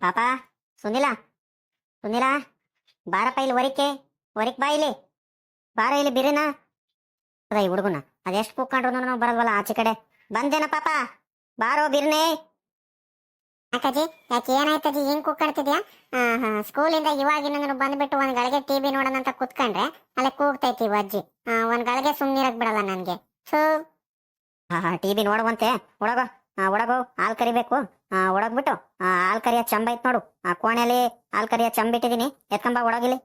ಪಾಪ ಸುನಿಲ ಸುನಿಲ ಬಾರಪ್ಪ ಇಲ್ಲಿ ಹೊರಿಕ್ ಬಾ ಇಲ್ಲಿ ಬಾರ ಇಲ್ಲಿ ಬಿರಿನ ಅದ ಈ ಹುಡುಗನ ಅದೆಷ್ಟು ಕೂತ್ಕೊಂಡ್ರು ಬರಲ್ವಲ್ಲ ಆಚೆ ಕಡೆ ಬಂದೇನ ಪಾಪ ಬಾರೋ ಬಿರ್ನೆ ಅಕ್ಕಾಜಿ ಯಾಕೆ ಏನಾಯ್ತಜಿ ಹಿಂಗ್ ಕೂಗ್ಕಾಡ್ತಿದ್ಯಾ? ಸ್ಕೂಲಿಂದ ಇವಾಗಿನ ಬಂದ್ಬಿಟ್ಟು ಒಂದ್ ಗಳಿಗೆ ಟಿವಿ ನೋಡೋಣ ಅಂತ ಕುತ್ಕೊಂಡ್ರೆ ಅಲ್ಲೇ ಕೂಗ್ತೈತಿ ಇವ್ ಅಜ್ಜಿ. ಒಂದ್ ಗಳಿಗೆ ಸುಮ್ನಿರಕ್ ಬಿಡಲ್ಲ ನನ್ಗೆ. ಥೂ. ಟಿವಿ ನೋಡುವಂತೆ ಒಳಗೋ ಒಳಗೋ ಹಾಲ್ ಕರಿಬೇಕು. ಒಳಗ್ಬಿಟ್ಟು ಹಾಲ್ ಕರಿಯ ಚಂಬ ಐತ್ ನೋಡು, ಆ ಕೋಣೆಯಲ್ಲಿ ಹಾಲ್ ಕರಿಯ ಚಂಬ ಇಟ್ಟಿದೀನಿ, ಎತ್ಕೊಂಬ ಒಳಗಿಲಿ.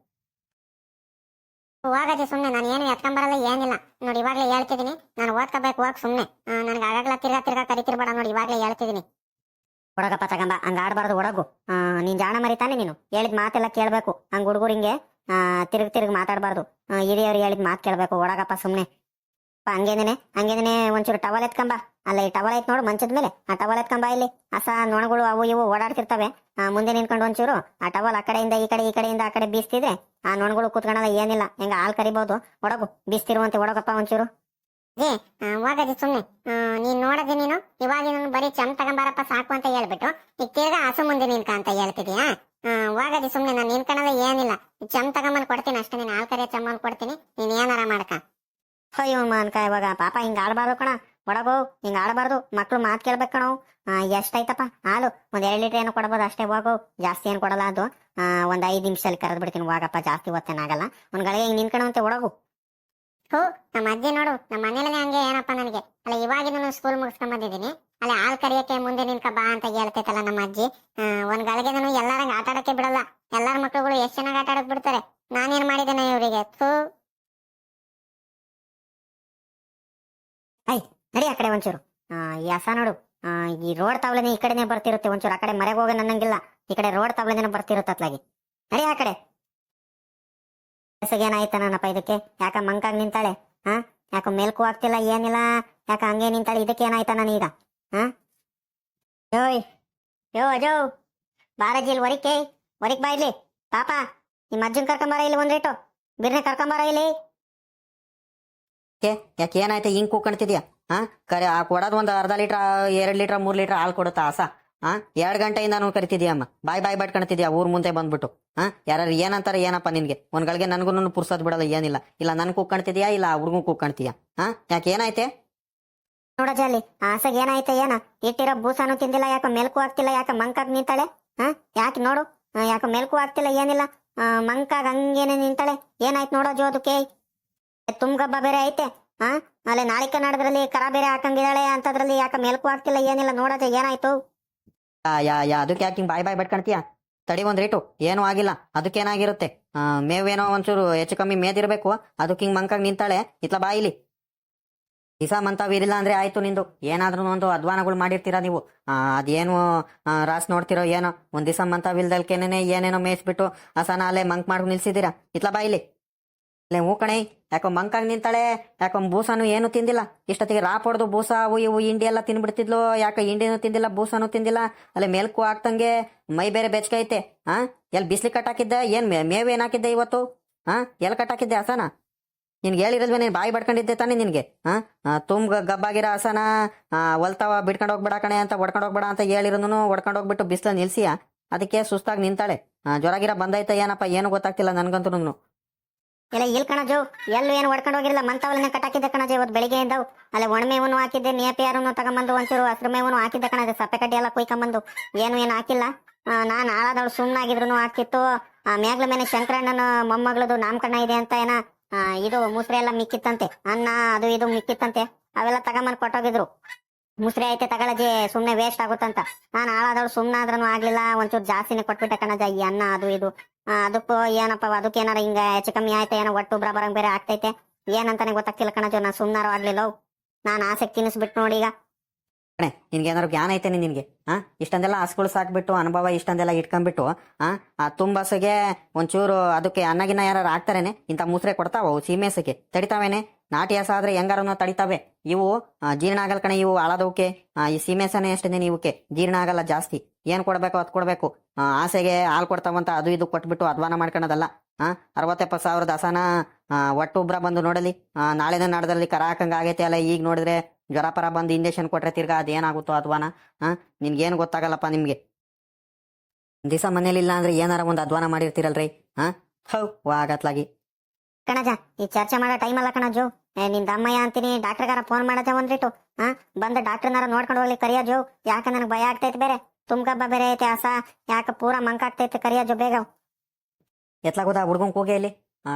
ಹೋಗಜ್ಜಿ ಸುಮ್ನೆ, ನಾನು ಏನು ಎತ್ಕೊಂಬರಲ್ಲ ಏನಿಲ್ಲ ನೋಡಿ. ಇವಾಗ್ಲೇ ಹೇಳ್ತಿದೀನಿ, ನಾನು ಓದ್ಕೋಬೇಕು ಹೋಗ್ ಸುಮ್ನೆ. ನನ್ಗೆ ಆಗಾಗ್ಲ ತಿರ್ಗಾ ಕರಿತಿರ್ಬೇಡ ನೋಡಿ, ಇವಾಗ್ಲೇ ಹೇಳ್ತಿದೀನಿ. ಒಳಗಪ್ಪ ತಗಂಬ, ಹಂಗ ಆಡ್ಬಾರ್ದು ಒಳಗು. ನೀನ್ ಜಾಣ ಮರಿತಾನೆ, ನೀನು ಹೇಳಿದ್ ಮಾತೆಲ್ಲ ಕೇಳ್ಬೇಕು. ಹಂಗ ಹುಡುಗರಿಂಗೆ ತಿರುಗ್ ಮಾತಾಡ್ಬಾರ್ದು. ಹಿರಿಯವ್ರು ಹೇಳಿದ್ ಮಾತು ಕೇಳ್ಬೇಕು. ಒಳಗಪ್ಪ ಸುಮ್ನೆ. ಹಂಗೇನೇನೆ ಒಂಚೂರು ಟವಲ್ ಎತ್ಕೊಂಬ. ಅಲ್ಲ ಈ ಟವಲ್ ಐತ್ ನೋಡು ಮಂಚದ ಮೇಲೆ, ಆ ಟವಲ್ ಎತ್ಕೊಂಬ. ಇಲ್ಲಿ ಹಸ ನೊಣಗಳು ಅವು ಇವು ಓಡಾಡ್ತಿರ್ತವೆ. ಮುಂದೆ ನಿಂತ್ಕೊಂಡು ಒಂಚೂರು ಆ ಟವಲ್ ಆ ಕಡೆಯಿಂದ ಈ ಕಡೆಯಿಂದ ಆ ಕಡೆ ಬೀಸ್ತಿದ್ರೆ ಆ ನೊಣಗಳು ಕೂತ್ಕೊಳ್ಳೋದ ಏನಿಲ್ಲ, ಹೆಂಗ ಹಾಲ್ ಕರಿಬಹುದು. ಒಡಗು ಬೀಸ್ತಿರುವಂತೆ ಒಡಗಪ್ಪ ಒಂಚೂರು. ಹೋಗಜ್ಜಿ ಸುಮ್ನೆ. ನೀನ್ ನೋಡದಿ ನೀನು ಇವಾಗಿನ ಬರೀ ಚಮ್ ತಗೊಂಬಾರಪ್ಪ ಸಾಕು ಅಂತ ಹೇಳ್ಬಿಟ್ಟು ಈಗ ತಿರ್ಗಾ ಹಸು ಮುಂದೆ ನಿನ್ಕ ಅಂತ ಹೇಳ್ತಿದ್ಯಾ? ಹೋಗಜ್ಜಿ ಸುಮ್ನೆ, ನಾನು ನಿನ್ಕಣದ ಏನಿಲ್ಲ. ಚಮ್ ತಗೊಂಬಂದ್ ಕೊಡ್ತೀನಿ ಅಷ್ಟೇ, ನೀನ್ ಹಾಲ್ ಕರಿಯ ಚಮ್ಮನ್ ಕೊಡ್ತೀನಿ, ನೀನ್ ಏನಾರ ಮಾಡ್ಕ. ಅಯ್ಯೋ ಅನ್ಕ ಇವಾಗ ಪಾಪ ಹಿಂಗ ಆಡ್ಬಾರ್ದು ಕಣ. ಒಳಗೋ ಹಿಂಗ ಆಡಬಾರ್ದು, ಮಕ್ಳು ಮಾತ್ ಕೇಳ್ಬೇಕು ಕಣವು. ಎಷ್ಟಾಯ್ತಪ್ಪ ಹಾಲು? ಒಂದ್ 2 ಲೀಟರ್ ಏನೋ ಕೊಡ್ಬೋದು ಅಷ್ಟೇ. ಹೋಗು, ಜಾಸ್ತಿ ಏನ್ ಕೊಡಲ್ಲ ಅದು. ಒಂದ್ 5 ನಿಮಿಷದಲ್ಲಿ ಕರೆದ್ ಬಿಡ್ತೀನಿ. ಹೋಗಪ್ಪ, ಜಾಸ್ತಿ ಹೊತ್ತೇನಾಗಲ್ಲ. ಒಂದ್ ಗಳಿಗೆ ಹಿಂಗ್ ನಿನ್ಕಣವಂತೆ ಒಳಗು. ಹೋ, ನಮ್ಮ ಅಜ್ಜಿ ನೋಡು, ನಮ್ಮ ಮನೇಲಿ ಹಂಗೆ ಏನಪ್ಪ ನನಗೆ. ಅಲ್ಲ ಇವಾಗಿನ ಸ್ಕೂಲ್ ಮುಗಿಸ್ಕೊಂಡ್ ಬಂದಿದ್ದೀನಿ, ಅಲ್ಲಿ ಹಾಲ್ ಕರಿಯಕ್ಕೆ ಮುಂದೆ ನಿನ್ಕ ಬಾ ಅಂತ ಹೇಳ್ತೈತಲ್ಲ ನಮ್ಮ ಅಜ್ಜಿ. ಒಂದ್ ಗಳಿಗೆ ನಾನು ಎಲ್ಲಾರಂಗ ಆಟ ಆಡಕ್ಕೆ ಬಿಡಲ್ಲ. ಎಲ್ಲಾರ ಮಕ್ಳುಗಳು ಎಷ್ಟ್ ಚೆನ್ನಾಗಿ ಆಟ ಆಡಕ್ ಬಿಡ್ತಾರೆ. ನಾನೇನ್ ಮಾಡಿದ್ದೇನೆ ಇವರಿಗೆ? ಥೂ. ನಡಿ ಆ ಕಡೆ ಒಂಚೂರು. ಈ ಹಸ ನೋಡು, ಈ ರೋಡ್ ತಾವಲೆನೆ ಈ ಕಡೆನೆ ಬರ್ತಿರುತ್ತೆ. ಒಂಚೂರು ಆ ಕಡೆ ಮರೆಗೆ ಹೋಗ ನನ್ನಂಗಿಲ್ಲ, ಈ ಕಡೆ ರೋಡ್ ತಾವಲೆನೆ ಬರ್ತಿರುತ್ತೆ ಅತ್ಲಾಗಿ. ನಡಿ ಆ ಕಡೆ. ಏನಾಯ್ತಾನಪ್ಪ ಇದಕ್ಕೆ? ಯಾಕ ಮಂಕಾಗ್ ನಿಂತಾಳೆ? ಯಾಕ ಮೇಲ್ಕು ಆಗ್ತಿಲ್ಲ ಏನಿಲ್ಲ, ಯಾಕ ಹಂಗೆ ನಿಂತಾಳೆ? ಇದಕ್ಕೆ ಏನಾಯ್ತ ನಾನೀಗ? ಯೋಯ್ ಯೋ ಅಜೋ, ಬಾರಜಿಲ್ ಹೊರಿಕ್ ಬಾ ಇಲ್ಲಿ. ಪಾಪ ನಿಮ್ಮ ಅಜ್ಜನ್ ಕರ್ಕೊಂಬಾರ ಇಲ್ಲಿ, ಒಂದೇಟು ಬಿರ್ನೆ ಕರ್ಕೊಂಬಾರ ಇಲ್ಲಿ. ಯಾಕೆ ಏನಾಯ್ತು ಹಿಂಗ್ ಕೂಕೊಂಡ್ತಿದ್ಯಾ? ಕರೆ ಆ ಕೊಡೋದು ಒಂದು ಅರ್ಧ ಲೀಟ್ರ್ 2 ಲೀಟ್ರ್ 3 ಲೀಟ್ರ್ ಹಾಲು ಕೊಡುತ್ತಾ ಹಸ? 2 ಗಂಟೆಯಿಂದ ನಾನು ಕರಿತಿದ್ಯಮ್ಮ, ಬಾಯ್ ಬಟ್ಕೊಳ್ತಿದ್ಯಾ ಊರ್ ಮುಂದೆ ಬಂದ್ಬಿಟ್ಟು. ಯಾರು ಏನಂತಾರೆ ಏನಪ್ಪ ನಿನ್ಗೆ? ಒಂದ್ಗಳಿಗೆ ನನ್ಗೂ ಪುರ್ಸೋದ್ ಬಿಡಲ್ಲ ಏನಿಲ್ಲ. ಇಲ್ಲ ನನ್ ಕೂಕೊಂಡ್ತಿದ್ಯಾ, ಇಲ್ಲ ಹುಡುಗ ಕೂಕೊಂಡ್ತೀಯಾ? ಯಾಕೆ ಏನಾಯ್ತೆ ನೋಡಜ ಅಲ್ಲಿ ಹಸಗ್ ಏನಾಯ್ತ ಏನ? ಇಟ್ಟಿರೋ ಬೂಸಾನು ತಿಂದಿಲ್ಲ, ಯಾಕ ಮೆಲ್ಕು ಆಗ್ತಿಲ್ಲ, ಯಾಕ ಮಂಕಾಗ್ ನಿಂತಾಳೆ? ಯಾಕೆ ನೋಡು, ಯಾಕ ಮೆಲ್ಕು ಆಗ್ತಿಲ್ಲ ಏನಿಲ್ಲ, ಮಂಕಾಗ್ ಹಂಗೇನೆ ನಿಂತಾಳೆ. ಏನಾಯ್ತು ನೋಡೋ ಜೋದಕ್ಕೆ? ತುಂಬಗಬ್ಬ ಬೇರೆ ಐತೆ. ಅಲ್ಲೇ ನಾಳಿಕ ನಾಡದ್ರಲ್ಲಿ ಕರ ಬೇರೆ ಹಾಕಂಗಿದ್ದಾಳೆ ಅಂತದ್ರಲ್ಲಿ ಯಾಕ ಮೆಲ್ಕು ಆಗ್ತಿಲ್ಲ ಏನಿಲ್ಲ. ನೋಡಜ ಏನಾಯ್ತು? ಅದಕ್ಕೆ ಯಾಕೆ ಹಿಂಗ್ ಬಾಯ್ ಬಟ್ಕೊಳ್ತೀಯಾ? ತಡಿ ಒಂದ್ ರೇಟು, ಏನೂ ಆಗಿಲ್ಲ. ಅದಕ್ಕೇನಾಗಿರುತ್ತೆ? ಮೇವೇನೋ ಒಂಚೂರು ಹೆಚ್ಚು ಕಮ್ಮಿ ಮೇದಿರ್ಬೇಕು, ಅದಕ್ಕೆ ಹಿಂಗ್ ಮಂಕಾಗ್ ನಿಂತಾಳೆ. ಇತ್ಲ ಬಾಯಿಲಿ ದಿಸ ಮಂತಾವಿರಿಲ್ಲ ಅಂದ್ರೆ ಆಯ್ತು ನಿಂದು. ಏನಾದ್ರೂ ಒಂದು ಅಧ್ವಾನಗಳು ಮಾಡಿರ್ತೀರಾ ನೀವು. ಅದೇನು ರಾಸ್ ನೋಡ್ತಿರೋ ಏನೋ. ಒಂದ್ ದಿವಸ ಮಂತಾವಿಲ್ದಲ್ಕೇನೆ ಏನೇನೋ ಮೇಯಿಸ್ಬಿಟ್ಟು ಹಸನ ಅಲ್ಲೇ ಮಂಕ್ ಮಾಡ್ಕೊಂಡು ನಿಲ್ಸಿದ್ದೀರಾ. ಇತ್ಲ ಬಾಯಿಲಿ ಅಲ್ಲೇ ಹೂ ಕಣೆ. ಯಾಕೋ ಮಂಕಾಗ್ ನಿಂತಾಳೆ, ಯಾಕೊ ಬೂಸಾನು ಏನು ತಿಂದಿಲ್ಲ. ಇಷ್ಟೊತ್ತಿಗೆ ರಾಪ್ ಹೊಡೆದು ಬೂಸ ಅವು ಇವು ಹಿಂಡಿ ಎಲ್ಲ ತಿನ್ಬಿಡ್ತಿದ್ಲು. ಯಾಕ ಹಿಂಡಿನೂ ತಿಂದಿಲ್ಲ, ಬೂಸಾನು ತಿಂದಿಲ್ಲ. ಅಲ್ಲೇ ಮೇಲ್ಕು ಆಗ್ತಂಗೆ ಮೈ ಬೇರೆ ಬೆಚ್ಚಗೈತೆ. ಎಲ್ಲಿ ಬಿಸ್ಲಿ ಕಟ್ಟಾಕಿದ್ದೆ? ಏನ್ ಮೇವೇನ್ ಹಾಕಿದ್ದೆ ಇವತ್ತು? ಎಲ್ಲಿ ಕಟ್ಟಾಕಿದ್ದೆ ಹಸನ? ನಿನ್ಗೆ ಹೇಳಿರಲ್ವೇ, ನೀನ್ ಬಾಯಿ ಬಡ್ಕೊಂಡಿದ್ದೆ ತಾನೇ ನಿನ್ಗೆ? ತುಂಬ ಗಬ್ಬಾಗಿರೋ ಹಸನ ಹೊಲ್ತಾವ ಬಿಡ್ಕೊಂಡು ಹೋಗ್ಬೇಡ ಕಣೆ ಅಂತ, ಹೊಡ್ಕೊಂಡು ಹೋಗ್ಬೇಡ ಅಂತ ಹೇಳಿರೋನು ಹೊಡ್ಕೊಂಡು ಹೋಗ್ಬಿಟ್ಟು ಬಿಸ್ಲ ನಿಲ್ಸಿಯ. ಅದಕ್ಕೆ ಸುಸ್ತಾಗಿ ನಿಂತಾಳೆ. ಜ್ವರಗಿರ ಬಂದೈತ ಏನಪ್ಪ, ಏನು ಗೊತ್ತಾಗ್ತಿಲ್ಲ ನನ್ಗಂತೂ. ಇಲ್ಲ ಇಲ್ ಕಣಜು, ಎಲ್ಲೂ ಏನು ಹೊಡ್ಕೊಂಡು ಹೋಗಿರಲಿಲ್ಲ. ಮಂತವಲ್ಲೇ ಕಟ್ಟಾಕಿದ್ದೆ ಕಣಜ ಇವತ್ತು ಬೆಳಿಗ್ಗೆ ಇದ್ದವು. ಅಲ್ಲೇ ಒಣಮೇವನ್ನು ಹಾಕಿದ್ದೆ, ನೇಪಿಯಾರನ್ನು ತಗೊಂಬಂದು ಒಂಚೂರು ಹಸಿರು ಮೇವನ್ನು ಹಾಕಿದ್ದೆ ಕಣಜ. ಸಪ್ಪೆ ಕಡ್ಡಿ ಎಲ್ಲ ಕುಯ್ಕೊಂಬಂದು ಏನು ಹಾಕಿಲ್ಲ. ನಾನು ಆಳದವಳು ಸುಮ್ಮನಾಗಿದ್ರು ಹಾಕಿತ್ತು. ಮೇಗ್ಲ ಮೇಲೆ ಶಂಕರಣ್ಣನ ಮೊಮ್ಮಗಳದು ನಾಮಕರಣ ಇದೆ ಅಂತ ಏನ ಇದು ಮುಸ್ರೆ ಎಲ್ಲ ಮಿಕ್ಕಿತ್ತಂತೆ, ಅನ್ನ ಅದು ಇದು ಮಿಕ್ಕಿತ್ತಂತೆ. ಅವೆಲ್ಲ ತಗೊಂಬಂದ್ ಕೊಟ್ಟೋಗಿದ್ರು. ಮುಸ್ರೆ ಐತೆ ತಗೊಳಜಿ, ಸುಮ್ನೆ ವೇಸ್ಟ್ ಆಗುತ್ತಂತ. ನಾನು ಆಳದವಳು ಸುಮ್ನಾದ್ರೂ ಆಗ್ಲಿಲ್ಲ, ಒಂಚೂರು ಜಾಸ್ತಿನೇ ಕೊಟ್ಬಿಟ್ಟೆ ಕಣಜ ಈ ಅನ್ನ ಅದು ಇದು. ಅದಕ್ಕೂ ಏನಪ್ಪ, ಅದಕ್ಕೆ ಏನಾರ ಹಿಂಗ ಹೆಚ್ಚು ಕಮ್ಮಿ ಆಯ್ತಾ ಏನೋ, ಒಟ್ಟು ಬರಂಗ್ ಬೇರೆ ಆಗ್ತೈತೆ. ಏನಂತಾನೆ ಗೊತ್ತಾಗ್ತಿಲ್ಲ ಕಣಜ. ನಾನು ಸುಮ್ನಾರು ಆಗ್ಲಿಲ್ಲ, ನಾನು ಆಸಕ್ತಿ ತಿನ್ನಿಸ್ಬಿಟ್ಟು ನೋಡಿ ಈಗ. ನಿನ್ಗೆ ಏನಾದ್ರು ಜ್ಞಾನ ಐತೆ ನಿನ್ಗೆ? ಇಷ್ಟೊಂದೆಲ್ಲ ಹಸ್ಗಳು ಸಾಕ್ಬಿಟ್ಟು ಅನುಭವ ಇಷ್ಟೊಂದೆಲ್ಲ ಇಟ್ಕೊಂಡ್ಬಿಟ್ಟು ತುಂಬಸಗೆ ಒಂಚೂರು ಅದಕ್ಕೆ ಅನ್ನಗಿನ್ನ ಯಾರು ಹಾಕ್ತಾರೇನೆ? ಇಂಥ ಮುಸ್ರೆ ಕೊಡ್ತಾವ ಸೀಮೆಸಕ್ಕೆ? ತಡಿತಾವೇನೆ? ನಾಟಿ ಹಸ ಆದ್ರೆ ಹೆಂಗಾರನೋ ತಡಿತಾವೆ. ಇವು ಜೀರ್ಣ ಆಗಲ್ ಕಣೆ, ಇವು ಹಾಳದವಕ್ಕೆ. ಈ ಸೀಮೆಸನೆ ಅಷ್ಟೇನೆ ಇವಕ್ಕೆ ಜೀರ್ಣ ಆಗಲ್ಲ ಜಾಸ್ತಿ. ಏನ್ ಕೊಡ್ಬೇಕು ಅದ್ ಕೊಡ್ಬೇಕು. ಆಸೆಗೆ ಹಾಲು ಕೊಡ್ತಾವಂತ ಅದು ಇದು ಕೊಟ್ಬಿಟ್ಟು ಅಧ್ವಾನ ಮಾಡ್ಕೊಳೋದಲ್ಲ. 60-70 ಸಾವಿರದ ಹಸನ ಒಟ್ಟು ಉಬ್ರ ಬಂದು ನೋಡಲಿ. ನಾಳೆನ ನಾಡದಲ್ಲಿ ಕರ ಹಾಕಂಗ ಆಗೈತೆ ಅಲ್ಲ. ಈಗ ನೋಡಿದ್ರೆ ಜ್ವರ ಪರ ಬಂದು ಇಂಜೆಕ್ಷನ್ ಕೊಟ್ರೆ ತಿರ್ಗಾ ಅದೇನಾಗುತ್ತೋ ಅಧ್ವಾನ. ನಿನ್ಗೇನು ಗೊತ್ತಾಗಲ್ಲಪ್ಪ ನಿಮ್ಗೆ. ದಿವಸ ಮನೇಲಿಲ್ಲ ಅಂದ್ರೆ ಏನಾರ ಒಂದು ಅಧ್ವಾನ ಮಾಡಿರ್ತೀರಲ್ರಿ ಹಾ ಹೌ ವಾಗತ್ಲಾಗಿ. ಕಣಜ ಈ ಚರ್ಚೆ ಮಾಡೋ ಟೈಮ್ ಅಲ್ಲ ಕಣ ಜೋ. ನಿನ್ ದಮ್ಮಯ್ಯ ಅಂತೀನಿ, ಡಾಕ್ಟರ್ಗಾರ ಫೋನ್ ಮಾಡದೆ ಒಂದ್ರಿಟ್ಟು. ಬಂದು ಡಾಕ್ಟರ್ನಾರ ನೋಡ್ಕೊಂಡು ಹೋಗ್ಲಿ ಕರಿಯ ಜೋ. ಯಾಕ ನನಗೆ ಭಯ ಆಗ್ತೈತೆ ಬೇರೆ, ತುಂಬಗಬ್ಬ ಬೇರೆ ಐತೆ ಹಸ. ಯಾಕ ಪೂರಾ ಮಂಕಾಗ್ತೈತೆ, ಕರಿಯ ಜೋ ಬೇಗ. ಎತ್ಲಾಗೋದ ಹುಡ್ಗಂಗೆ ಕೂಗೆ ಇಲ್ಲಿ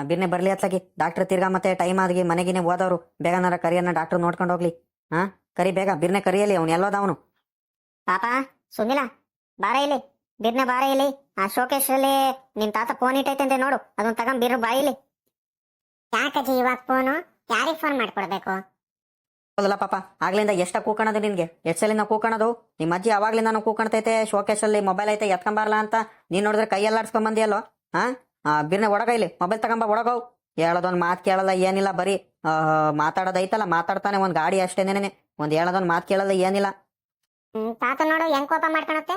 ಬಿರ್ನೆ ಬರ್ಲಿ ಅತ್ಲಾಗಿ. ಡಾಕ್ಟರ್ ತಿರ್ಗಾ ಮತ್ತೆ ಟೈಮ್ ಆಗಿ ಮನೆಗಿನೇ ಹೋದವ್ರು, ಬೇಗನಾರ ಕರಿಯನ್ನ ಡಾಕ್ಟರ್ ನೋಡ್ಕೊಂಡು ಹೋಗ್ಲಿ. ಕರಿ ಬೇಗ, ಬಿರ್ನೆ ಕರಿಯಲಿ. ಅವ್ನು ಎಲ್ಲೋದ ಅವನು? ಪಾಪ ಸುನಿಲ ಬಾರ ಇಲ್ಲಿ, ಬಿರ್ನೆ ಬಾರ ಇಲ್ಲಿ. ಆ ಶೋಕೇಶಲ್ಲಿ ನಿಮ್ ತಾತ ಫೋನ್ ಇಟ್ಟೈತೆ ನೋಡು, ಅದನ್ನ ತಗೊಂಡ್ ಬಿರ್ರು ಬಾಯಿಲಿ. ಯಾಕಜ್ಜಿ ಇವಾಗ ಫೋನು? ಯಾರಿಗೆ ಫೋನ್ ಮಾಡ್ಕೊಡ್ಬೇಕು? ಹೌದಲ್ಲ ಪಾಪ, ಆಗ್ಲಿಂದ ಎಷ್ಟ ಕೂಕಣದು ನಿನ್ಗೆ? ಎಷ್ಟ್ ಸಲಿಂದ ಕೂಕಣದು? ನಿಮ್ಮ ಅಜ್ಜಿ ಅವಾಗ್ಲಿಂದ ನಾನು ಕೂಕಣ್ತೈತೆ, ಶೋಕೇಶಲ್ಲಿ ಮೊಬೈಲ್ ಐತೆ ಎತ್ಕೊಂಬಾರಲ್ಲ ಅಂತ. ನೀನ್ ನೋಡಿದ್ರೆ ಕೈಯೆಲ್ಲ ಆಡ್ಸ್ಕೊಂಬಂದಿಯಲ್ಲೋ. ಬಿರ್ನೆ ಒಡಗ ಇಲ್ಲಿ, ಮೊಬೈಲ್ ತಗೊಂಬ ಒಡಗವ್. ಹೇಳೋದೊಂದು ಮಾತು ಕೇಳಲ್ಲ ಏನಿಲ್ಲ, ಬರೀ ಮಾತಾಡೋದೈತಲ್ಲ ಮಾತಾಡ್ತಾನೆ. ಒಂದ್ ಗಾಡಿ ಅಷ್ಟೇನೇನೆ, ಒಂದ್ ಹೇಳೋದೊಂದು ಮಾತು ಕೇಳಲ್ಲ ಏನಿಲ್ಲ. ತಾತ ನೋಡು ಹೆಂಗ್ ಕೋಪ ಮಾಡ್ಕೊಳತ್ತೆ.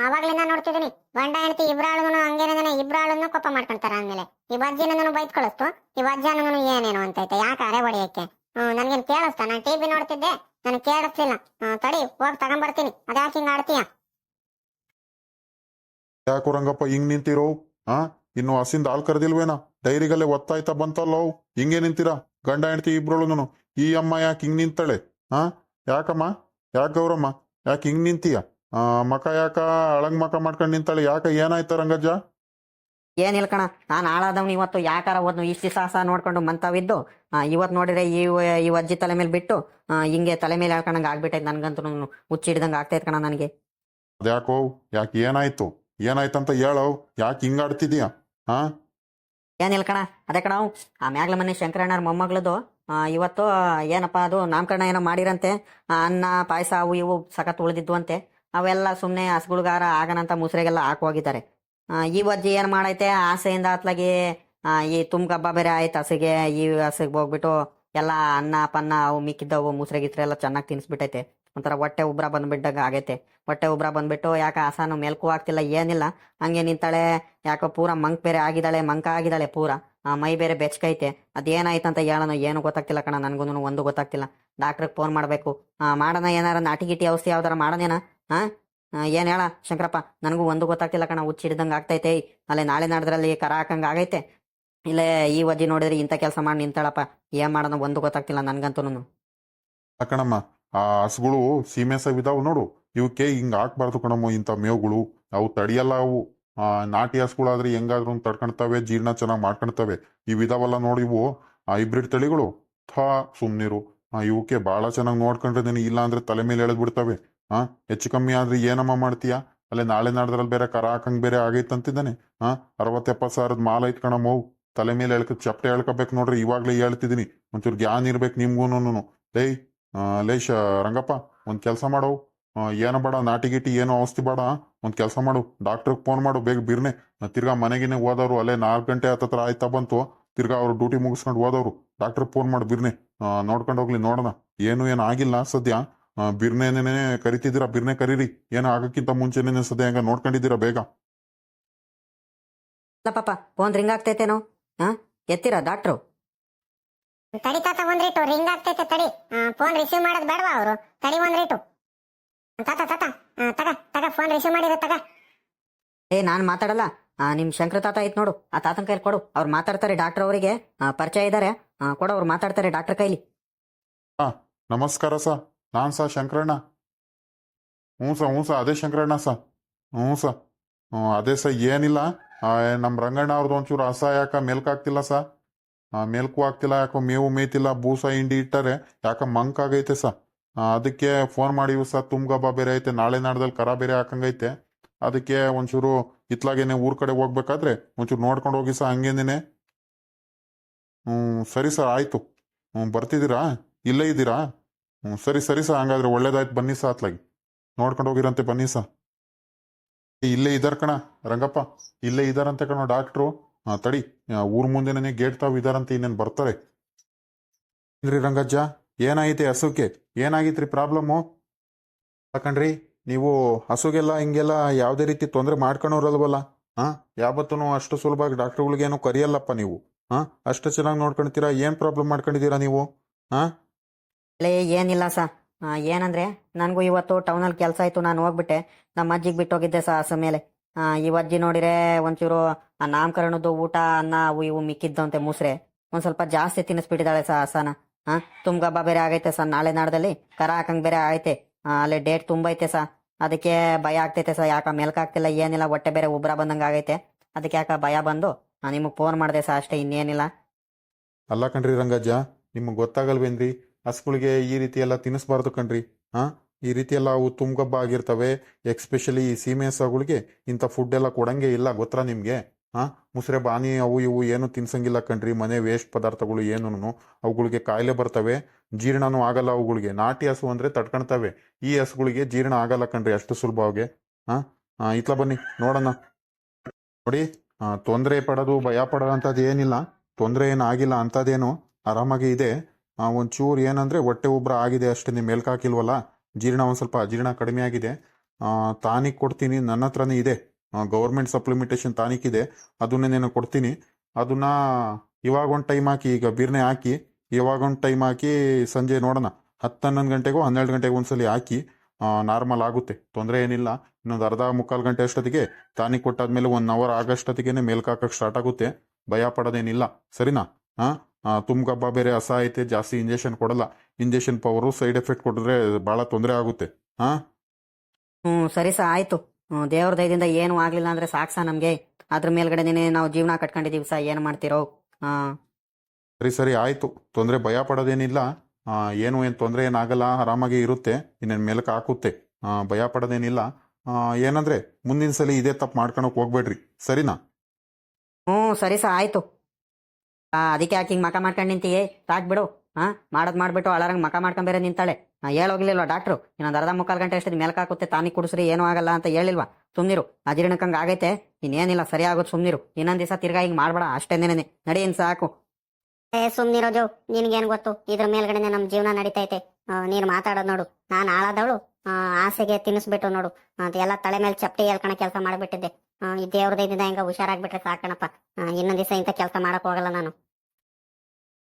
ಅವಾಗ್ಲಿಂದ ನೋಡ್ತಿದ್ದೀನಿ, ಗಂಡ ಹೆಂಡತಿ ಇಬ್ರಾಳನು ಹಂಗೇನೇನೆ, ಇಬ್ರಾಳನ್ನು ಕೋಪ ಮಾಡ್ಕೊಂತಾರ. ಅಂದ್ಮೇಲೆ ಈ ಅಜ್ಜಿನೂ ಬೈತ್ ಕಳಿಸ್ತು, ಈ ಅಜ್ಜನೂ ಏನೇನು ಅಂತೈತೆ. ಯಾಕೆ ಅರೆ ಹೊಡಿಯಕ್ಕೆ? ನನ್ಗೇನ್ ಕೇಳಿಸ್ತಾ? ನಾನು ಟಿವಿ ನೋಡ್ತಿದ್ದೆ, ನನಗೆ ಕೇಳಿಸ್ಲಿಲ್ಲ. ತಡಿ ಹೋಗಿ ತಗೊಂಡ್ಬರ್ತೀನಿ. ಅದ್ಯಾಕೆ ಹಿಂಗ ಆಡ್ತೀಯ? ಯಾಕೋ ರಂಗಪ್ಪ ಹಿಂಗ್ ನಿಂತಿರೋ? ಇನ್ನು ಹಸಿಂದ ಹಾಲ್ ಕರೆದಿಲ್ವೇನ? ಡೈರಿಗಲ್ಲೇ ಒತ್ತಾಯ್ತಾ ಬಂತಲ್ಲೋ, ಹಿಂಗೆ ನಿಂತೀರಾ ಗಂಡ ಹೆಂಡತಿ ಇಬ್ರೊಳಗನು? ಈ ಅಮ್ಮ ಯಾಕೆ ಹಿಂಗ್ ನಿಂತಾಳೆ? ಯಾಕಮ್ಮ? ಯಾಕೆ ಗೌರಮ್ಮ ಯಾಕೆ ಹಿಂಗ್ ನಿಂತೀಯ? ಮಕ ಯಾಕ ಅಳಂಗ್ ಮಕ ಮಾಡ್ಕೊಂಡ್ ನಿಂತಾಳೆ? ಯಾಕ ಏನಾಯ್ತ ರಂಗಜ್ಜ? ಏನಿಲ್ಲ ಕಣ, ನಾನು ಹಾಳಾದವ್ನು ಇವತ್ತು ಯಾಕಾರ ಹೋದ್ನು ಇಷ್ಟು ಸಾಹಸ ನೋಡ್ಕೊಂಡು ಮಂತಾವಿದ್ದು. ಇವತ್ತು ನೋಡಿದ್ರೆ ಈ ಅಜ್ಜಿ ತಲೆ ಮೇಲೆ ಬಿಟ್ಟು ಹಿಂಗೆ ತಲೆ ಮೇಲೆ ಹೇಳ್ಕೊಂಡಂಗೆ ಆಗ್ಬಿಟ್ಟೈತೆ. ನನ್ಗಂತೂ ಹುಚ್ಚಿಡ್ದಂಗೆ ಆಗ್ತೈತೆ ಕಣ ನನಗೆ. ಅದ್ಯಾಕೋ? ಯಾಕೆ ಏನಾಯ್ತು? ಏನಾಯ್ತಂತ ಹೇಳವ್, ಯಾಕೆ ಹಿಂಗ್ ಆಡ್ತಿದೀಯ? ಏನಿಲ್ಲ ಕಣ, ಅದೇ ಕಣ ಆ ಮ್ಯಾಗ್ಲ ಮನೆ ಶಂಕರಣ್ಣರ ಮೊಮ್ಮಗಳದು ಇವತ್ತು ಏನಪ್ಪ ಅದು ನಾಮಕರಣ ಏನೋ ಮಾಡಿರಂತೆ. ಅನ್ನ ಪಾಯಸ ಅವು ಇವು ಸಖತ್ ಉಳಿದಿದ್ವು ಅಂತೆ. ಅವೆಲ್ಲ ಸುಮ್ಮನೆ ಹಸುಗುಳ್ಗಾರ ಆಗನಂತ ಮುಸ್ರೆಗೆಲ್ಲ ಹಾಕೋಗಿದ್ದಾರೆ. ಈ ಅಜ್ಜಿ ಏನು ಮಾಡೈತೆ ಆಸೆಯಿಂದ ಅತ್ಲಾಗಿ ಈ ತುಂಬ ಹಬ್ಬ ಬೇರೆ ಆಯ್ತು ಹಸಿಗೆ. ಈ ಹಸಿಗೆ ಹೋಗ್ಬಿಟ್ಟು ಎಲ್ಲ ಅನ್ನ ಪನ್ನ ಅವು ಮಿಕ್ಕಿದ್ದವು ಮುಸ್ರೆ ಗಿಸ್ರೆ ಎಲ್ಲ ಚೆನ್ನಾಗಿ ತಿನ್ಸ್ಬಿಟ್ಟೈತೆ. ಒಂಥರ ಹೊಟ್ಟೆ ಉಬ್ರ ಬಂದ್ಬಿಟ್ಟಾಗ ಆಗೈತೆ. ಹೊಟ್ಟೆ ಉಬ್ರ ಬಂದ್ಬಿಟ್ಟು ಯಾಕೆ ಹಸನು ಮೆಲ್ಕು ಆಗ್ತಿಲ್ಲ ಏನಿಲ್ಲ, ಹಂಗೆ ನಿಂತಾಳೆ. ಯಾಕೋ ಪೂರ ಮಂಕ್ ಬೇರೆ ಆಗಿದ್ದಾಳೆ, ಮಂಕ ಆಗಿದ್ದಾಳೆ ಪೂರ. ಮೈ ಬೇರೆ ಬೆಚ್ಕೈತೆ. ಅದೇನಾಯ್ತಂತ ಹೇಳೋಣ ಏನು ಗೊತ್ತಾಗ್ತಿಲ್ಲ ಕಣ, ನನ್ಗೂ ಒಂದು ಗೊತ್ತಾಗ್ತಿಲ್ಲ. ಡಾಕ್ಟ್ರಿಗೆ ಫೋನ್ ಮಾಡಬೇಕು. ಮಾಡೋಣ, ಏನಾರ ನಾಟಿ ಗಿಟಿ ಔಷಧಿ ಯಾವ್ದಾರ ಮಾಡೋಣೇನ? ಏನ್ ಹೇಳ ಶಂಕರಪ್ಪ, ನನಗೂ ಒಂದು ಗೊತ್ತಾಗ್ತಿಲ್ಲ ಕಣ. ಹುಚ್ಚಿಡ್ದಂಗೆ ಆಗ್ತೈತೆ. ಅಲ್ಲೇ ನಾಳೆ ನಾಡ್ದ್ರಲ್ಲಿ ಕರ ಹಾಕಂಗೆ ಆಗೈತೆ. ಇಲ್ಲೇ ಈ ಅಜ್ಜಿ ನೋಡಿದ್ರೆ ಇಂಥ ಕೆಲಸ ಮಾಡಿ ನಿಂತಾಳಪ್ಪ. ಏನ್ ಮಾಡೋಣ ಒಂದು ಗೊತ್ತಾಗ್ತಿಲ್ಲ ನನ್ಗಂತೂ. ಕಣಮ್ಮ, ಆ ಹಸುಗಳು ಸೀಮೆ ಇದಾವ್ ನೋಡು, ಇವಕ್ಕೆ ಹಿಂಗ್ ಹಾಕ್ಬಾರ್ದು ಕಣಮ್ಮ. ಇಂಥ ಮೇವುಗಳು ಅವು ತಡಿಯಲ್ಲ. ಅವು ನಾಟಿ ಹಸುಗಳಾದ್ರೆ ಹೆಂಗಾದ್ರೂ ತಡ್ಕೊಳ್ತವೆ, ಜೀರ್ಣ ಚೆನ್ನಾಗಿ ಮಾಡ್ಕೊಳ್ತವೆ. ಇವಿದಾವಲ್ಲ ನೋಡಿ, ಇವು ಹೈಬ್ರಿಡ್ ತಳಿಗಳು. ಸುಮ್ನಿರು. ಇವಕ್ಕೆ ಬಹಳ ಚೆನ್ನಾಗಿ ನೋಡ್ಕೊಂಡಿದ್ದೀನಿ, ಇಲ್ಲ ಅಂದ್ರೆ ತಲೆ ಮೇಲೆ ಎಳೆದ್ ಬಿಡ್ತವೆ. ಹೆಚ್ಚು ಕಮ್ಮಿ ಆದ್ರೆ ಏನಮ್ಮ ಮಾಡ್ತೀಯ? ಅಲ್ಲೇ ನಾಳೆ ನಾಡ್ದ್ರಲ್ಲಿ ಬೇರೆ ಕರ ಹಾಕಂಗ್ ಬೇರೆ ಆಗೈತಂತಿದ್ದಾನೆ. 60-70 ಸಾವಿರದ ಮಾಲ್ ಐತ್ ಕಣಮ್ಮ. ತಲೆ ಮೇಲೆ ಎಳ್ಕ ಚಪ್ಪಟೆ ಎಳ್ಕೋಬೇಕು ನೋಡ್ರಿ. ಇವಾಗ್ಲೇ ಹೇಳ್ತಿದ್ದೀನಿ, ಒಂಚೂರು ಜ್ಞಾನ ಇರ್ಬೇಕು ನಿಮ್ಗೂನು. ಲೇಶ್ ರಂಗಪ್ಪ, ಒಂದ್ ಕೆಲಸ ಮಾಡವು. ಏನೋ ಬೇಡ, ನಾಟಿ ಗಿಟಿ ಏನೋ ಔಷಧಿ ಬೇಡ. ಒಂದ್ ಕೆಲಸ ಮಾಡು, ಡಾಕ್ಟ್ರಿಗೆ ಫೋನ್ ಮಾಡು ಬೇಗ. ಬಿರ್ನೆ ತಿರ್ಗಾ ಮನೆಗಿನೇ ಹೋದವ್ರು, ಅಲ್ಲೇ 4 ಗಂಟೆ ಹತ್ತತ್ರ ಆಯ್ತಾ ಬಂತು. ತಿರ್ಗಾ ಅವ್ರು ಡ್ಯೂಟಿ ಮುಗಿಸ್ಕೊಂಡು ಹೋದವ್ರು. ಡಾಕ್ಟ್ರಿಗೆ ಫೋನ್ ಮಾಡು ಬಿರ್ನೆ, ನೋಡ್ಕೊಂಡು ಹೋಗ್ಲಿ. ನೋಡೋಣ ಏನು ಆಗಿಲ್ಲ ಸದ್ಯ. ಬಿರ್ನೆನೇ ಕರಿತಿದ್ದೀರಾ, ಬಿರ್ನೆ ಕರೀರಿ. ಏನೋ ಆಗಕ್ಕಿಂತ ಮುಂಚೆನೇ ಸದ್ಯ ಹೆಂಗ ನೋಡ್ಕೊಂಡಿದ್ದೀರಾ ಬೇಗ. ಪಾಪ ಫೋನ್ ರಿಂಗ್ ಆಗ್ತೈತೇನೋ? ಎತ್ತೀರಾ ಡಾಕ್ಟ್ರು? ತಡಿ ತಾತ ಒಂದ್ರಿಟ್ಟು, ರಿಂಗ್ ಆಗ್ತೈತೆ. ತಡಿ, ಫೋನ್ ರಿಸೀವ್ ಮಾಡೋದು ಬೇಡವಾ ಅವರು? ತಡಿ ಒಂದ್ರಿಟ್ಟು. ತಾತ ತಗ ಫೋನ್ ರಿಸೀವ್ ಮಾಡಿರೋ ತಗ. ನಾನ್ ಮಾತಾಡಲ್ಲ. ನಿಮ್ ಶಂಕರ ತಾತ ಐತ್ ನೋಡು, ಆ ತಾತನ ಕೈಲಿ ಕೊಡು. ಅವ್ರು ಮಾತಾಡ್ತಾರೆ. ಡಾಕ್ಟರ್ ಅವರಿಗೆ ಪರಿಚಯ ಇದ್ದಾರೆ, ಕೊಡು. ಅವ್ರು ಮಾತಾಡ್ತಾರೆ ಡಾಕ್ಟರ್ ಕೈಲಿ. ನಮಸ್ಕಾರ ಸ, ನಾನ್ ಸ ಶಂಕರಣ್ಣ. ಹ್ಞೂ ಸ ಅದೇ ಶಂಕರಣ್ಣ ಸ. ಹ್ಞೂ ಸ ಅದೇ ಸ. ಏನಿಲ್ಲ, ನಮ್ಮ ರಂಗಣ್ಣ ಅವ್ರದ್ದು ಒಂಚೂರು ಹಸ ಯಾಕ ಮೆಲ್ಕಾಗ್ತಿಲ್ಲ ಸ. ಮೆಲ್ಕು ಆಗ್ತಿಲ್ಲ, ಯಾಕೋ ಮೇವು ಮೇಯ್ತಿಲ್ಲ. ಬೂಸ ಹಿಂಡಿ ಇಟ್ಟರೆ ಯಾಕ ಮಂಕ್ ಆಗೈತೆ ಸ. ಅದಕ್ಕೆ ಫೋನ್ ಮಾಡಿವಿ ಸ. ತುಂಬಗಬ್ಬ ಬೇರೆ ಐತೆ, ನಾಳೆ ನಾಡ್ದಲ್ಲಿ ಕರ ಬೇರೆ ಹಾಕಂಗೈತೆ. ಅದಕ್ಕೆ ಒಂಚೂರು ಇತ್ಲಾಗೇನೆ ಊರ್ ಕಡೆ ಹೋಗ್ಬೇಕಾದ್ರೆ ಒಂಚೂರು ನೋಡ್ಕೊಂಡು ಹೋಗಿ ಸ. ಹಂಗೇನೇನೆ. ಸರಿ ಸರ್, ಆಯ್ತು. ಬರ್ತಿದ್ದೀರಾ? ಇಲ್ಲೇ ಇದ್ದೀರಾ? ಸರಿ ಸ. ಹಂಗಾದ್ರೆ ಒಳ್ಳೇದಾಯ್ತು, ಬನ್ನಿ ಸ. ಅತ್ಲಾಗಿ ನೋಡ್ಕೊಂಡು ಹೋಗಿರಂತೆ, ಬನ್ನಿ ಸ. ಇಲ್ಲೇ ಇದಾರ ಕಣ ರಂಗಪ್ಪ, ಇಲ್ಲೇ ಇದಾರಂತೆ ಕಣ ಡಾಕ್ಟ್ರು. ತಡಿ, ಊರ್ ಮುಂದೆನೇ ಗೇಟ್ ತಾವ್ ಇದಾರಂತೆ, ಇನ್ನೇನು ಬರ್ತಾರೆ. ಇದ್ರಿ ರಂಗಜ್ಜ, ಏನಾಗೈತೆ ಹಸುಕ್ಕೆ? ಏನಾಗಿತ್ರಿ ಪ್ರಾಬ್ಲಮ್ಮು? ಯಾಕಂಡ್ರಿ ನೀವು ಹಸುಗೆಲ್ಲ ಹಿಂಗೆಲ್ಲ ಯಾವುದೇ ರೀತಿ ತೊಂದರೆ ಮಾಡ್ಕೊಳೋರಲ್ವಲ್ಲ. ಯಾವತ್ತೂ ಅಷ್ಟು ಸುಲಭವಾಗಿ ಡಾಕ್ಟ್ರುಗಳಿಗೇನು ಕರಿಯಲ್ಲಪ್ಪ ನೀವು. ಅಷ್ಟು ಚೆನ್ನಾಗಿ ನೋಡ್ಕೊಳ್ತೀರಾ. ಏನ್ ಪ್ರಾಬ್ಲಮ್ ಮಾಡ್ಕೊಂಡಿದ್ದೀರಾ ನೀವು? ಏನಿಲ್ಲ ಸ. ಏನಂದ್ರೆ ನನಗೂ ಇವತ್ತು ಟೌನಲ್ಲಿ ಕೆಲಸ ಆಯ್ತು, ನಾನು ಹೋಗ್ಬಿಟ್ಟೆ. ನಮ್ಮ ಅಜ್ಜಿಗೆ ಬಿಟ್ಟು ಹೋಗಿದ್ದೆ ಸ ಹಸು ಮೇಲೆ. ಈ ಅಜ್ಜಿ ನೋಡಿರೆ ಒಂಚೂರು ಆ ನಾಮಕರಣದ್ದು ಊಟ ಅನ್ನ ಅವು ಇವು ಮಿಕ್ಕಿದ್ದಂತೆ ಮುಸ್ರೆ ಒಂದ್ ಸ್ವಲ್ಪ ಜಾಸ್ತಿ ತಿನ್ನಿಸ್ಬಿಟ್ಟಿದ್ದಾಳೆ ಹಸನ. ತುಂಬ ಹಬ್ಬ ಬೇರೆ ಆಗೈತೆ ನಾಳೆ ನಾಡ್ದಲ್ಲಿ ಕರ ಹಾಕಂಗ್ ಬೇರೆ ಆಗೈತೆ. ಅಲ್ಲಿ ಡೇಟ್ ತುಂಬೈತೆ ಅದಕ್ಕೆ ಭಯ ಆಗ್ತೈತೆ ಯಾಕ ಮೆಲ್ಕಾಗ್ತಿಲ್ಲ ಏನಿಲ್ಲ, ಹೊಟ್ಟೆ ಬೇರೆ ಉಬ್ರ ಬಂದಂಗ ಆಗೈತೆ. ಅದಕ್ಕೆ ಯಾಕ ಭಯ ಬಂದು ನಿಮಗ್ ಫೋನ್ ಮಾಡಿದೆ ಅಷ್ಟೇ, ಇನ್ನೇನಿಲ್ಲ. ಅಲ್ಲ ಕಣ್ರಿ ರಂಗಜ್ಜ, ನಿಮ್ಗೆ ಗೊತ್ತಾಗಲ್ವೇನ್ರಿ ಹಸುಗಳಿಗೆ ಈ ರೀತಿ ಎಲ್ಲ ತಿನ್ನಿಸ್ಬಾರ್ದು ಕಣ್ರಿ. ಈ ರೀತಿ ಎಲ್ಲ ಅವು ತುಂಬ್ಗಬ್ಬ ಆಗಿರ್ತವೆ. ಎಕ್ಸ್ಪೆಷಲಿ ಈ ಸೀಮೆ ಹಸುಗಳಿಗೆ ಇಂಥ ಫುಡ್ ಎಲ್ಲ ಕೊಡಂಗೆ ಇಲ್ಲ, ಗೊತ್ತಾ ನಿಮ್ಗೆ? ಮುಸ್ರೆ ಬಾನಿ ಅವು ಇವು ಏನು ತಿನ್ಸಂಗಿಲ್ಲ ಕಣ್ರಿ. ಮನೆ ವೇಸ್ಟ್ ಪದಾರ್ಥಗಳು ಏನೂ ಅವುಗಳಿಗೆ ಕಾಯಿಲೆ ಬರ್ತವೆ, ಜೀರ್ಣನೂ ಆಗಲ್ಲ ಅವುಗಳಿಗೆ. ನಾಟಿ ಹಸು ಅಂದ್ರೆ ತಡ್ಕೊಳ್ತವೆ, ಈ ಹಸುಗಳಿಗೆ ಜೀರ್ಣ ಆಗಲ್ಲ ಕಣ್ರಿ ಅಷ್ಟು ಸುಲಭವಾಗಿ. ಇತ್ಲ ಬನ್ನಿ ನೋಡೋಣ. ನೋಡಿ, ತೊಂದರೆ ಪಡೋದು ಭಯ ಪಡೋದು ಅಂತದ್ದು ಏನಿಲ್ಲ, ತೊಂದರೆ ಏನು ಆಗಿಲ್ಲ, ಅಂಥದ್ದೇನು ಆರಾಮಾಗಿ ಇದೆ. ಒಂಚೂರು ಏನಂದ್ರೆ ಹೊಟ್ಟೆ ಉಬ್ರ ಆಗಿದೆ ಅಷ್ಟೇ, ನಿಮ್ಮ ಮೇಲ್ಕಾಕಿಲ್ವಲ್ಲ, ಜೀರ್ಣ ಒಂದು ಸ್ವಲ್ಪ ಅಜೀರ್ಣ ಕಡಿಮೆ ಆಗಿದೆ. ಟಾನಿಕ್ ಕೊಡ್ತೀನಿ, ನನ್ನ ಹತ್ರನೇ ಇದೆ, ಗೌರ್ಮೆಂಟ್ ಸಪ್ಲಿಮೆಂಟೇಶನ್ ಟಾನಿಕ್ ಇದೆ, ಅದನ್ನೇ ನಾನು ಕೊಡ್ತೀನಿ. ಅದನ್ನ ಇವಾಗ ಒಂದು ಟೈಮ್ ಹಾಕಿ, ಈಗ ಬಿರ್ನೆ ಹಾಕಿ ಇವಾಗ ಒಂದು ಟೈಮ್ ಹಾಕಿ, ಸಂಜೆ ನೋಡೋಣ 10-11 ಗಂಟೆಗೋ 12 ಗಂಟೆಗೆ ಒಂದ್ಸಲಿ ಹಾಕಿ. ನಾರ್ಮಲ್ ಆಗುತ್ತೆ, ತೊಂದರೆ ಏನಿಲ್ಲ. ಇನ್ನೊಂದು ಅರ್ಧ ಮುಕ್ಕಾಲು ಗಂಟೆ ಅಷ್ಟೊತ್ತಿಗೆ ಟಾನಿಕ್ ಕೊಟ್ಟಾದ್ಮೇಲೆ 1 ಅವರ್ ಆಗಷ್ಟೊತ್ತಿಗೆ ಮೇಲ್ಕಾಕಕ್ಕೆ ಸ್ಟಾರ್ಟ್ ಆಗುತ್ತೆ. ಭಯ ಪಡೋದೇನಿಲ್ಲ, ಸರಿನಾ? ತುಂಬ ಹಬ್ಬ ಬೇರೆ ಹಸ ಐತೆ, ಜಾಸ್ತಿ ಇಂಜೆಕ್ಷನ್ ಕೊಡಲ್ಲ. ಇಂಜೆಕ್ಷನ್ ಪವರು ಸೈಡ್ ಎಫೆಕ್ಟ್ ಕೊಡಿದ್ರೆ ಬಹಳ ತೊಂದರೆ ಆಗುತ್ತೆ. ಸರಿ ಆಯ್ತು. ದೇವ್ರ ದಯದಿಂದ ಏನು ಆಗ್ಲಿಲ್ಲ ಅಂದ್ರೆ ಸಾಕ್ಸ ನಮ್ಗೆ. ಅದ್ರ ಮೇಲ್ಗಡೆನೆ ನಾವು ಜೀವನ ಕಟ್ಕೊಂಡಿದೀವಿ ಏನು ಮಾಡ್ತಿರೋ. ಸರಿ ಆಯ್ತು, ತೊಂದರೆ ಭಯ ಪಡೋದೇನಿಲ್ಲ. ಏನು ತೊಂದರೆ ಏನಾಗಲ್ಲ, ಆರಾಮಾಗಿ ಇರುತ್ತೆ. ಇನ್ನೇನು ಮೇಲಕ್ಕೆ ಹಾಕುತ್ತೆ, ಭಯ ಪಡೋದೇನಿಲ್ಲ. ಏನಂದ್ರೆ ಮುಂದಿನ ಸಲ ಇದೇ ತಪ್ಪು ಮಾಡ್ಕೊಳಕ್ ಹೋಗ್ಬೇಡ್ರಿ, ಸರಿನಾ? ಸರಿ ಆಯ್ತು. ಅದಕ್ಕೆ ಯಾಕೆ ಹಿಂಗೆ ಮಕ ಮಾಡ್ಕೊಂಡು ನಿಂತೀಯೇ? ಸಾಕ್ ಬಿಡು. ಮಾಡೋದು ಮಾಡ್ಬಿಟ್ಟು ಅಳರಂಗ್ ಮಕ ಮಾಡ್ಕೊಂಡ್ ಬೇರೆ ನಿಂತಾಳೆ. ಹೇಳೋಗ್ಲಿಲ್ವಾ ಡಾಕ್ಟ್ರು ಇನ್ನೊಂದು ಅರ್ಧ ಮುಕ್ಕಾಲು ಗಂಟೆ ಅಷ್ಟೇ ಮೇಲ್ಕ್ ಹಾಕುತ್ತೆ, ಟಾನಿಕ್ ಕುಡಿಸ್ರಿ ಏನೂ ಆಗಲ್ಲ ಅಂತ ಹೇಳಿಲ್ವಾ? ಸುಮ್ನಿರು, ಅಜೀರ್ಣಕ್ಕಂಗೆ ಆಗೈತೆ, ಇನ್ನೇನಿಲ್ಲ, ಸರಿ ಆಗೋದು, ಸುಮ್ನಿರು. ಇನ್ನೊಂದ್ ದಿವಸ ತಿರ್ಗಾ ಹಿಂಗೆ ಮಾಡ್ಬೇಡ ಅಷ್ಟೇನೇನೆ, ನಡಿ ಇನ್ ಸಾಕು. ಸುಮ್ನಿರೋಜು, ನಿನ್ಗೇನ್ ಗೊತ್ತು, ಇದ್ರ ಮೇಲ್ಗಡೆನೆ ನಮ್ ಜೀವನ ನಡೀತೈತೆ. ನೀನು ಮಾತಾಡೋದು ನೋಡು, ನಾನು ಆಳದವಳು, ಆಸೆಗೆ ತಿನ್ನಿಸ್ಬಿಟ್ಟು ನೋಡು ಎಲ್ಲ ತಲೆ ಮೇಲೆ ಚಪ್ಪಟಿ ಎಲ್ಕಣ ಕೆಲಸ ಮಾಡ್ಬಿಟ್ಟಿದ್ದೆ. ಈ ದೇವ್ರ ದಯದಿಂದ ಹೆಂಗ ಹುಷಾರಾಗ್ಬಿಟ್ರೆ ಸಾಕಣಪ್ಪ. ಇನ್ನೊಂದ್ ದಿವಸ ಇಂಥ ಕೆಲಸ ಮಾಡಕ್ ಹೋಗಲ್ಲ ನಾನು.